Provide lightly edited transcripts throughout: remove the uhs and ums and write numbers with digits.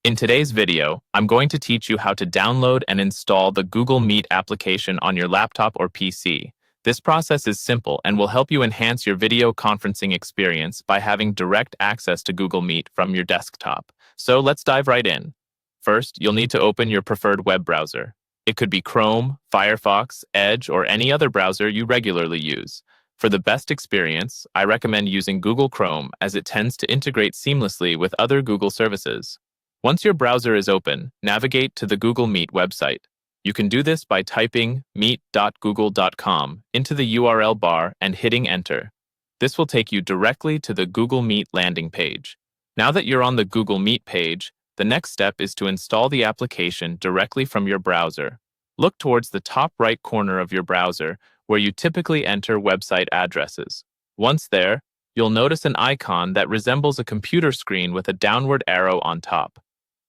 In today's video, I'm going to teach you how to download and install the Google Meet application on your laptop or PC. This process is simple and will help you enhance your video conferencing experience by having direct access to Google Meet from your desktop. So let's dive right in. First, you'll need to open your preferred web browser. It could be Chrome, Firefox, Edge, or any other browser you regularly use. For the best experience, I recommend using Google Chrome as it tends to integrate seamlessly with other Google services. Once your browser is open, navigate to the Google Meet website. You can do this by typing meet.google.com into the URL bar and hitting enter. This will take you directly to the Google Meet landing page. Now that you're on the Google Meet page, the next step is to install the application directly from your browser. Look towards the top right corner of your browser, where you typically enter website addresses. Once there, you'll notice an icon that resembles a computer screen with a downward arrow on top.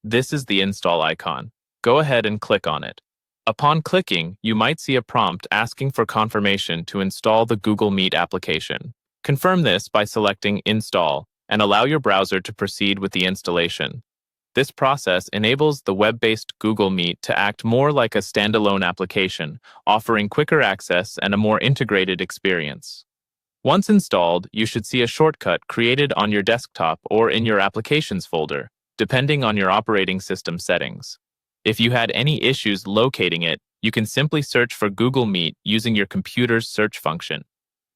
This is the install icon. Go ahead and click on it. Upon clicking, you might see a prompt asking for confirmation to install the Google Meet application. Confirm this by selecting Install and allow your browser to proceed with the installation. This process enables the web-based Google Meet to act more like a standalone application, offering quicker access and a more integrated experience. Once installed, you should see a shortcut created on your desktop or in your Applications folder, depending on your operating system settings. If you had any issues locating it, you can simply search for Google Meet using your computer's search function.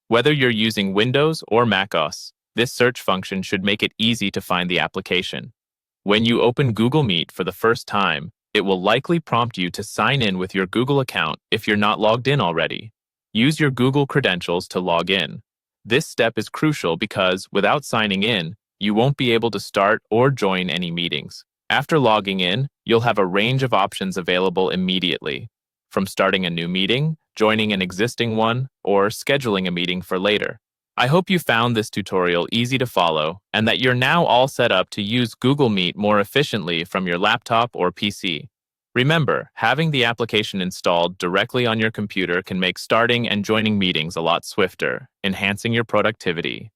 Whether you're using Windows or macOS, this search function should make it easy to find the application. When you open Google Meet for the first time, it will likely prompt you to sign in with your Google account if you're not logged in already. Use your Google credentials to log in. This step is crucial because, without signing in, you won't be able to start or join any meetings. After logging in, you'll have a range of options available immediately, from starting a new meeting, joining an existing one, or scheduling a meeting for later. I hope you found this tutorial easy to follow and that you're now all set up to use Google Meet more efficiently from your laptop or PC. Remember, having the application installed directly on your computer can make starting and joining meetings a lot swifter, enhancing your productivity.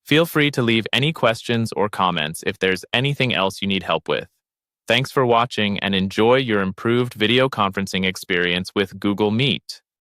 Feel free to leave any questions or comments if there's anything else you need help with. Thanks for watching and enjoy your improved video conferencing experience with Google Meet.